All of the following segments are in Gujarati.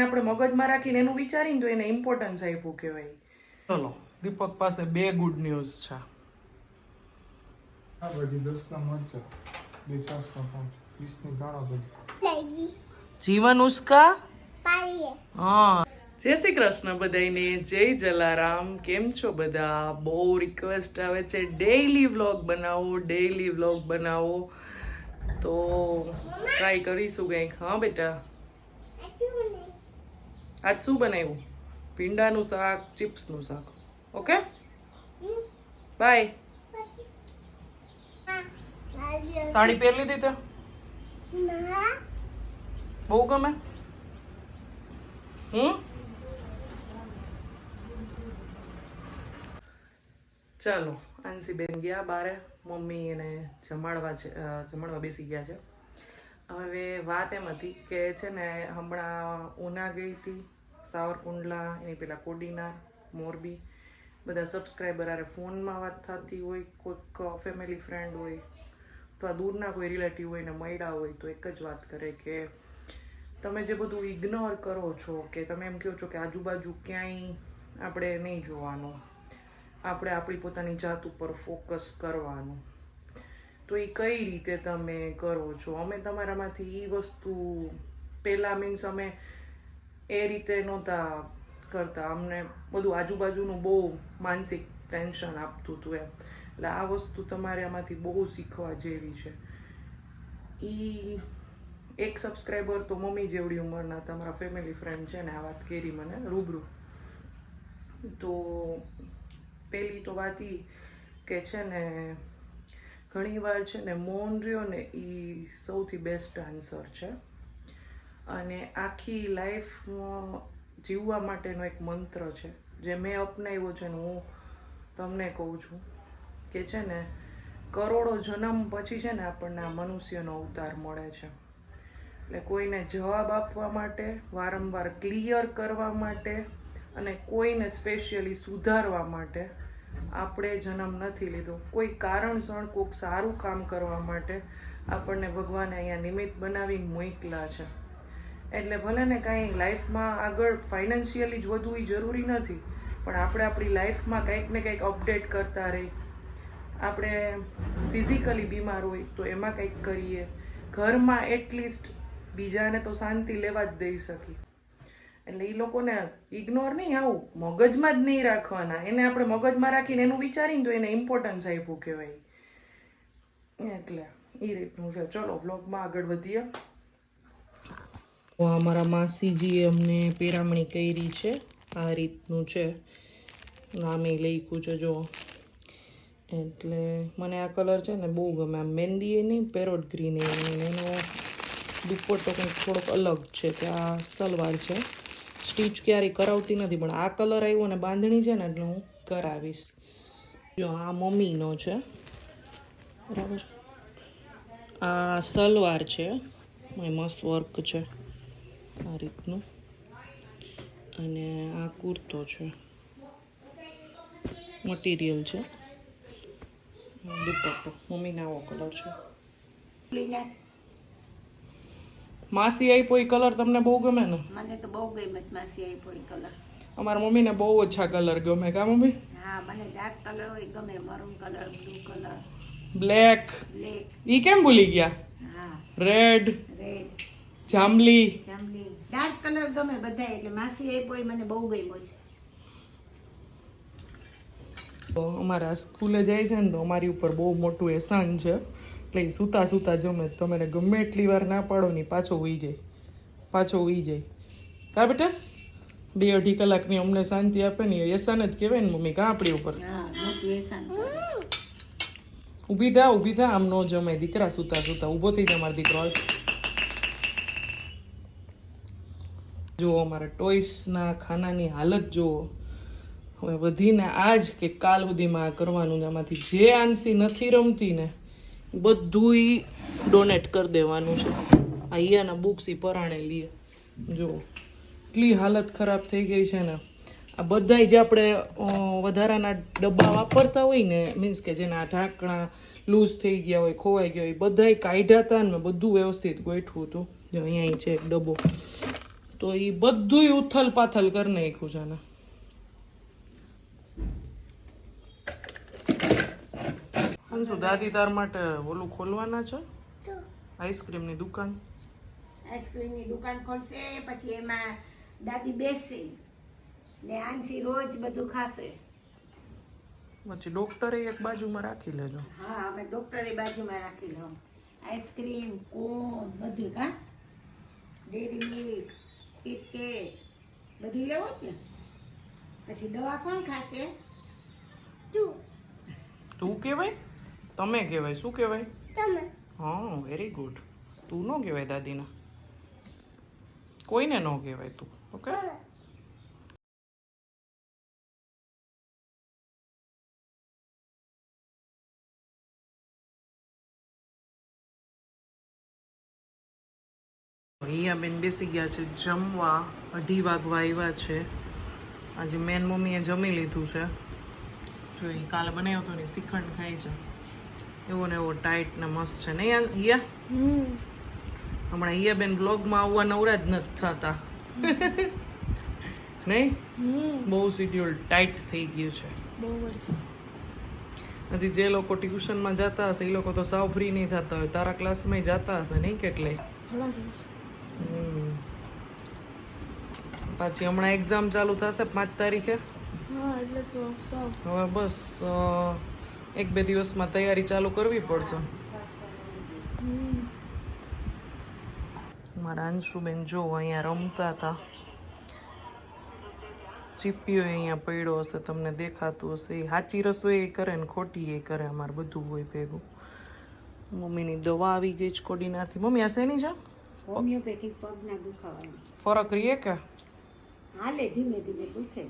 આપણે મગજમાં રાખીને એનું વિચારીને તો એને ઇમ્પોર્ટન્સ આપ્યું કહેવાય. ચલો દીપક પાસે 2 ગુડ ન્યૂઝ છે. આ બધી 10 ના મરચા 2 છાસ ના 5 20 ની દાણા બધી જીવન ઉસ્કા હા. જય શ્રી કૃષ્ણ બધાને, જય જલારામ. કેમ છો બધા? બહુ રિક્વેસ્ટ આવે છે ડેઈલી વ્લોગ બનાવો, તો ટ્રાય કરીશું કંઈક. હા બેટા, આજ શું બનાવ્યું? ભીંડાનું શાક, ચિપ્સનું શાક. Okay bye. સાડી પહેરી લીધી તે? બહુ ગમે? ચાલો, આંસીબેન ગયા બારે, મમ્મી એને જમાડવા બેસી ગયા છે. હવે વાત એમ હતી કે છે ને, હમણાં ઉના ગઈ હતી, સાવરકુંડલા, એની પેલા કોડીનાર, મોરબી, બધા સબસ્ક્રાઈબર આરે ફોનમાં વાત થતી હોય, કોઈક ફેમિલી ફ્રેન્ડ હોય અથવા દૂરના કોઈ રિલેટિવ હોય ને મળ્યા હોય તો એક જ વાત કરે કે તમે જે બધું ઇગ્નોર કરો છો, કે તમે એમ કહો છો કે આજુબાજુ ક્યાંય આપણે નહીં જોવાનું, આપણે આપણી પોતાની જાત ઉપર ફોકસ કરવાનું, તો એ કઈ રીતે તમે કરો છો? અમે તમારામાંથી એ વસ્તુ પહેલાં મીન્સ અમે એ રીતે નહોતા કરતા, અમને બધું આજુબાજુનું બહુ માનસિક ટેન્શન આપતું હતું એમ. એટલે આ વસ્તુ તમારે આમાંથી બહુ શીખવા જેવી છે. એક સબસ્ક્રાઈબર તો મમ્મી જેવડી ઉંમરના તમારા ફેમિલી ફ્રેન્ડ છે ને આ વાત કરી મને રૂબરૂ. તો પહેલી તો વાત એ કે છે ને, ઘણીવાર છે ને મૌન રહ્યો ને એ સૌથી બેસ્ટ આન્સર છે. અને આખી લાઈફ જીવવા માટેનો એક મંત્ર છે જે મેં અપનાવ્યો છે ને હું તમને કહું છું કે છે ને, કરોડો જન્મ પછી છે ને આપણને આ મનુષ્યનો અવતાર મળે છે. એટલે કોઈને જવાબ આપવા માટે, વારંવાર ક્લિયર કરવા માટે અને કોઈને સ્પેશિયલી સુધારવા માટે આપણે જન્મ નથી લીધો. કોઈ કારણસર કોઈક સારું કામ કરવા માટે આપણને ભગવાને અહીંયા નિમિત્ત બનાવીને મોકલા છે. એટલે ભલે ને કાંઈ લાઈફમાં આગળ ફાઇનાન્શિયલી જ વધવું એ જરૂરી નથી, પણ આપણે આપણી લાઈફમાં કંઈક ને કંઈક અપડેટ કરતા રહી. આપણે ફિઝિકલી બીમાર હોય તો એમાં કંઈક કરીએ, ઘરમાં એટલીસ્ટ બીજાને તો શાંતિ લેવા જ દઈ શકી. એટલે એ લોકોને ઇગ્નોર નહીં, આવું મગજમાં જ નહીં રાખવાના. એને આપણે મગજમાં રાખીને એનું વિચારીને તો એને ઇમ્પોર્ટન્સ આપ્યું કહેવાય. એટલે એ રીતનું છે. ચલો વ્લોગમાં આગળ વધીએ. અમારા માસીજીએ અમને પેરામણી કરી છે, આ રીતનું છે, નામે લખ્યું છે જો. એટલે મને આ કલર છે ને બહુ ગમે. આમ મહેંદી એ નહીં, પેરોટ ગ્રીન એનો દુપટ્ટો કંઈક થોડોક અલગ છે. કે આ સલવાર છે, સ્ટીચ ક્યારેય કરાવતી નથી, પણ આ કલર આવ્યો ને બાંધણી છે ને એટલે હું કરાવીશ. જો આ મમ્મીનો છે, બરાબર. આ સલવાર છે, મસ્ત વર્ક છે આ રીતનું, અને આ કુર્તો છે, મટીરિયલ છે, દુપટ્ટો મમ્મીને આવો કલર છે. માસી આપ્યો એ કલર તમને બહુ ગમે ને? મને તો બહુ ગમે માસી આપ્યો એ કલર. અમારા મમ્મીને બહુ ઓછા કલર ગમે. કા મમ્મી? હા, મને ડાર્ક કલર હોય ગમે, maroon colour, blue colour, black. ઈ કેમ ભૂલી ગયા? હા, રેડ, જાંબલી, જાંબલી, ડાર્ક કલર ગમે બધા. એટલે માસી આપ્યો એ મને બહુ ગમ્યો છે. તો અમારા સ્કૂલે જાય છે ને તો અમારી ઉપર બહુ મોટું એહસાન છે. એટલે સૂતા સૂતા જમે, તમે ગમે એટલી વાર ના પાડો ને પાછો ઉઈ જાય. કા બેટા? 2-2.5 કલાકની અમને શાંતિ આપે ને એ એહસાન જ કહેવાય ને મમ્મી. કા આપણી ઉપર ઊભી થા. આમ નો જમે દીકરા, સૂતા સૂતા ઊભો થઈ જાય મારો દીકરો. જો અમારા ટોયસના ખાનાની હાલત જુઓ. હવે વધીને આજ કે કાલ સુધીમાં કરવાનું, આમાંથી જે આંસી નથી રમતી ને બધું ડોનેટ કરી દેવાનું છે. આ ઈયાના બુક્સ પરાણે લઈએ. જો એટલી હાલત ખરાબ થઈ ગઈ છે ને. આ બધાય જે આપણે વધારાના ડબ્બા વાપરતા હોય ને, મીન્સ કે જેના ઢાંકણા લૂઝ થઈ ગયા હોય, ખોવાઈ ગયા હોય, બધાય કાઢ્યા હતા ને બધું વ્યવસ્થિત ગોઠવું હતું. જો અહીંયા છે એક ડબ્બો, તો એ બધુંય ઉથલ પાથલ કરી નાખ્યું છે ને. શું દાદી તાર માટે ઓલું ખોલવાના છે આઈસ્ક્રીમની દુકાન? આઈસ્ક્રીમની દુકાન ખોલશે, પછી એમાં દાદી બેસશે ને આંસી રોજ બધું ખાશે. પછી ડોક્ટરે એક બાજુમાં રાખી લેજો. હા, અમે ડોક્ટરે બાજુમાં રાખી લઉં. આઈસ્ક્રીમ, કોન બધું. કા ડેરી મિલ્ક, કિટકેટ બધું લેવું જ ને. પછી દવા કોણ ખાશે? તું કહેવાય? તમે કહેવાય? શું કહેવાય? હા, વેરી ગુડ. તું ન કહેવાય દાદીના, કોઈને ન કહેવાય તું. ઓકે. અહીંયા બેન બેસી ગયા છે જમવા. 2:30 વાગવા આવ્યા છે. આજે મેન મમ્મીએ જમી લીધું છે. જો એ કાલે બનાવ્યો હતો ને શ્રીખંડ ખાય છે. એવો ને એવો ટાઈટ ને મસ્ત છે નહીં હિયા? હમણાં હિયા બેન બ્લોગમાં આવવા નવરા જ નથી થતા નહીં? બહુ શિડ્યુલ ટાઈટ થઈ ગયું છે. હજી જે લોકો ટ્યુશનમાં જતા હશે એ લોકો તો સાવ ફ્રી નહીં થતા હોય. તારા ક્લાસમાં જતા હશે નહીં કેટલાય? પાછી હમણાં એક્ઝામ ચાલુ થશે 5 તારીખે. હવે બસ 1-2 દિવસમાં તૈયારી ચાલુ કરવી પડશે. મારા અંશુબેન જો અહીંયા રમતા હતા. ચીપિયો અહીંયા પડ્યો હશે, તમને દેખાતું હશે. સાચી રસોઈ કરે ને ખોટી એ કરે. અમારે બધું હોય ભેગું. મમ્મીની દવા આવી ગઈ છે કોડીનારથી. મમ્મી આ શેની છે? હોમિયોપેથિક પગના દુખાવાની. ફરક રહીએ કે હાલે ધીમે ધીમે દુખે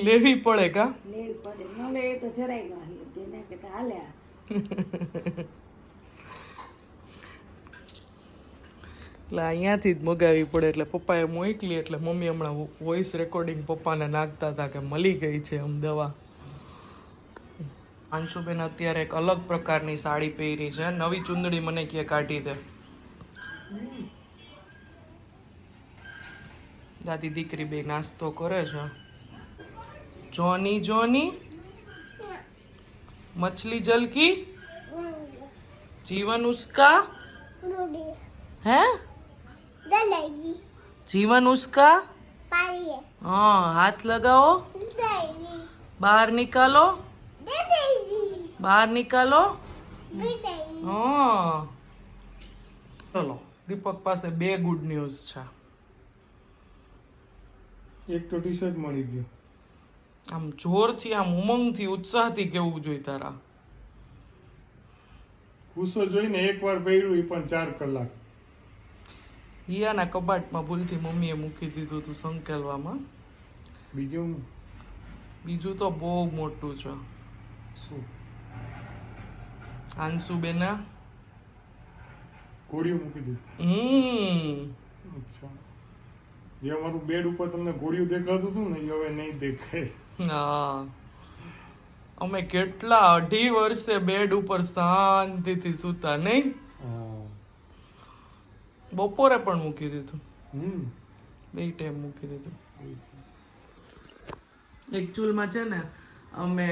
લેવી પડે કા? લેવી પડે. ન લે તો જરાય ન હાલે. તેને કહેતા હાલે. એટલે અહીંયાથી જ મગાવી પડે. એટલે પપ્પાએ મોકલી એટલે મમ્મી હમણાં વોઇસ રેકોર્ડિંગ પપ્પાને નાખતા હતા કે મળી ગઈ છે આમ દવા. અંશુબેન અત્યારે એક અલગ પ્રકારની સાડી પહેરી છે. નવી ચુંદડી મને કે કાઢી દે. દાદી દીકરી બે નાસ્તો કરે છે. જોની જોની मछली जल की जीवन उसका है जीवन उसका हाँ हाथ लगाओ बाहर निकालो बाहर निकालो हाँ चलो દીપક પાસે 2 ગુડ ન્યૂઝ છે. એક તો ટી શર્ટ મળી ગયું. આમ જોરથી આમ ઉમંગથી ઉત્સાહથી કેવું જોઈએ તારા. ગુસ્સો જોઈને એકવાર પહેર્યું એ પણ 4 કલાક. હિયાના કબાટમાં ભૂલથી મમ્મીએ મૂકી દીધું હતું સંકેલવામાં. બીજું તો બહુ મોટું છે. શું? આંસુબેના ઘોડીઓ મૂકી દીધી. અચ્છા. જે અમારું બેડ ઉપર તમને ઘોડીઓ દેખાતું હતું ને એ હવે નહીં દેખાય. હા અમે કેટલા 2.5 વર્ષે બેડ ઉપર શાંતિથી સૂતા નહીં? બપોરે પણ મૂકી દીધું. 2 ટાઈમ મૂકી દીધું. એકચ્યુઅલમાં છે ને અમે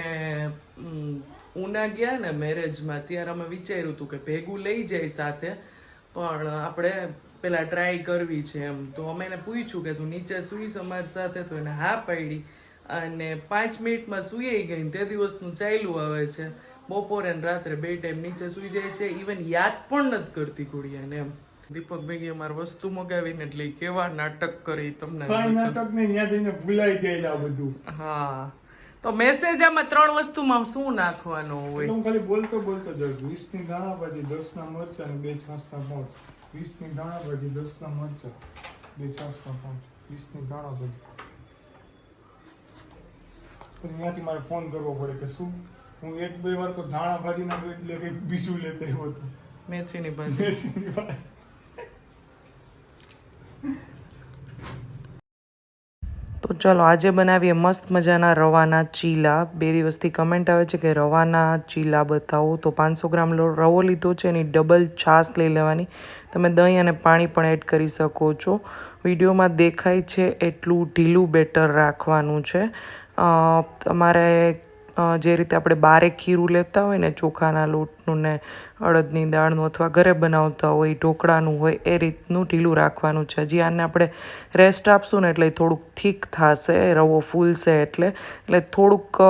ઉના ગયા ને મેરેજમાં ત્યારે અમે વિચાર્યું હતું કે ભેગું લઈ જાય સાથે, પણ આપણે પેલા ટ્રાય કરવી છે એમ. તો અમે એને પૂછ્યું કે તું નીચે સૂઈશ અમારી સાથે? તો એને હા પાડી અને 5 મિનિટમાં સૂઈ ગઈ. તે દિવસનું ચાલ્યું આવે છે. બપોરે ને રાત્રે 2 ટાઈમ નીચે સૂઈ જાય છે. ઇવન યાદ પણ નથી કરતી ગુડિયાને એમ. દીપક ભાઈ અમારે વસ્તુ મગાવીને એટલે કેવા નાટક કરી તમને. નાટક ને ત્યાં જઈને ભૂલાઈ જાય આ બધું. હા તો મેસેજ આમાં 3 વસ્તુમાં શું નાખવાનું હોય? હું ખાલી બોલતો જાઉં. 20 ની દાણા ભાજી, 10 ના મરચા અને 2 છાસના પાઉચ. 20 ની દાણા ભાજી, 10 ના મરચા, 2 છાસના પાઉચ. 20 ની દાણા ભાજી. ત્યાંથી મારે ફોન કરવો પડે કે શું હું 1-2 વાર તો ધાણા ભાજી ના એટલે કંઈક બીજું લેતો આવ્યો હતો. મેથીની ભાજી. તો ચલો આજે બનાવીએ મસ્ત મજાના રવાના ચીલા. 2 દિવસથી કમેન્ટ આવે છે કે રવાના ચીલા બતાવો. તો 500 ગ્રામ રવો લીધો છે, એની ડબલ છાશ લઈ લેવાની. તમે દહીં અને પાણી પણ એડ કરી શકો છો. વિડીયોમાં દેખાય છે એટલું ઢીલું બેટર રાખવાનું છે. તમારે જે રીતે આપણે બારે ખીરું લેતા હોય ને ચોખાના લોટનું ને અડદની દાળનું અથવા ઘરે બનાવતા હોય ઢોકળાનું હોય એ રીતનું ઢીલું રાખવાનું છે. હજી આને આપણે રેસ્ટ આપશું ને એટલે થોડુંક થીક થશે, રવો ફૂલશે એટલે થોડુંક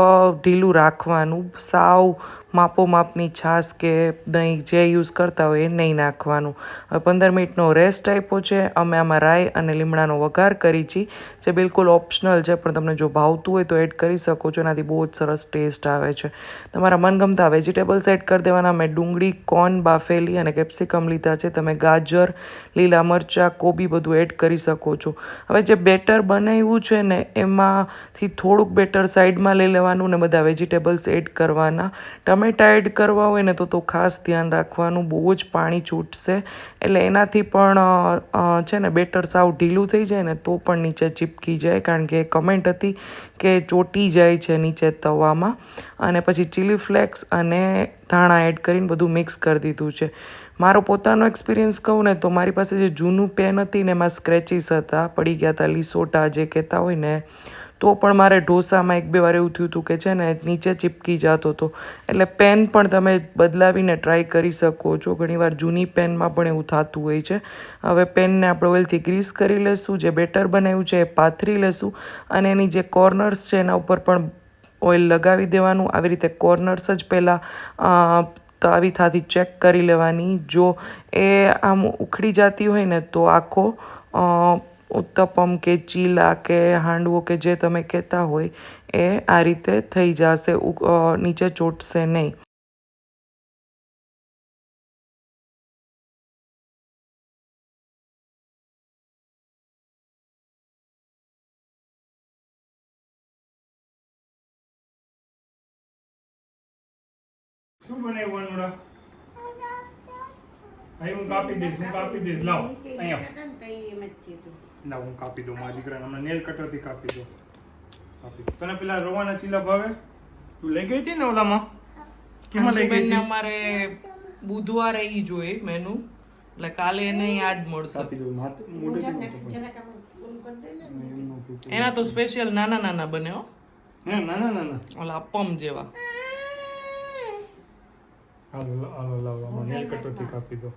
ઢીલું રાખવાનું. સાવ માપોમાપની છાશ કે દહીં જે યુઝ કરતા હોય એ નહીં નાખવાનું. હવે 15 મિનિટનો રેસ્ટ આપ્યો છે. અમે આમાં રાઈ અને લીમડાનો વઘાર કરી છે, જે બિલકુલ ઓપ્શનલ છે, પણ તમને જો ભાવતું હોય તો એડ કરી શકો છો. એનાથી બહુ જ સરસ ટેસ્ટ આવે છે. તમારા મનગમતા વેજીટેબલ્સ એડ કરી દેવાના. મેં ડુંગળી, કોર્ન બાફેલી અને કેપ્સિકમ લીધા છે. તમે ગાજર, લીલા મરચાં, કોબી બધું એડ કરી શકો છો. હવે જે બેટર બનાવ્યું છે ને એમાંથી થોડુંક બેટર સાઈડમાં લઈ લેવાનું ને બધા વેજીટેબલ્સ એડ કરવાના. ટમેટા એડ કરવા હોય ને તો ખાસ ધ્યાન રાખવાનું, બહુ જ પાણી છૂટશે એટલે એનાથી પણ છે ને બેટર સાવ ઢીલું થઈ જાય ને તો પણ નીચે ચીપકી જાય, કારણ કે કમેન્ટ હતી કે ચોટી જાય છે નીચે તવામાં. અને પછી ચીલી ફ્લેક્સ અને ધાણા એડ કરીને બધું મિક્સ કરી દીધું છે. મારો પોતાનો એક્સપિરિયન્સ કહું ને તો મારી પાસે જે જૂનું પેન હતી ને એમાં સ્ક્રેચીસ હતા, પડી ગયા હતા, લીસોટા જે કહેતા હોય ને, તો પણ મારે ઢોસામાં 1-2 વાર એવું થયું હતું કે છે ને નીચે ચીપકી જતો હતો. એટલે પેન પણ તમે બદલાવીને ટ્રાય કરી શકો છો. ઘણીવાર જૂની પેનમાં પણ એવું થતું હોય છે. હવે પેનને આપણે ઓઇલથી ગ્રીસ કરી લેશું. જે બેટર બનાવ્યું છે એ પાથરી લેશું અને એની જે કોર્નર્સ છે એના ઉપર પણ ઓઇલ લગાવી દેવાનું. આવી રીતે કોર્નર્સ જ પહેલાં તાવીથાથી ચેક કરી લેવાની. જો એ આમ ઉખડી જતી હોય ને તો આખો ઉત્તપમ કે ચીલા કે હાંડવો કે જે તમે કહેતા હોય એ આ રીતે થઈ જશે, નીચે ચોટશે નહીં. શું બનાવ્યું અનુરા? અહીં હું કાપી દઈશ. લાવ અહીંયા લાવ, હું કાપી દઉં. મારા દીકરાને હમણાં નેલ કટરથી કાપી દઉં. તને પેલા રવાના ચીલા ભાવે? તું લઈ ગઈ હતી ને ઓલામાં? કેમાં લઈ ગઈ હતી? અમારે બુધવારે ઈ જોઈએ મેનુ, એટલે કાલે એને યાદ મળશે. કાપી દઉં. મોઢે એના તો સ્પેશિયલ નાના નાના બને હો, હે નાના ઓલા અપમ જેવા. હાલો લાવ, નેલ કટરથી કાપી દો.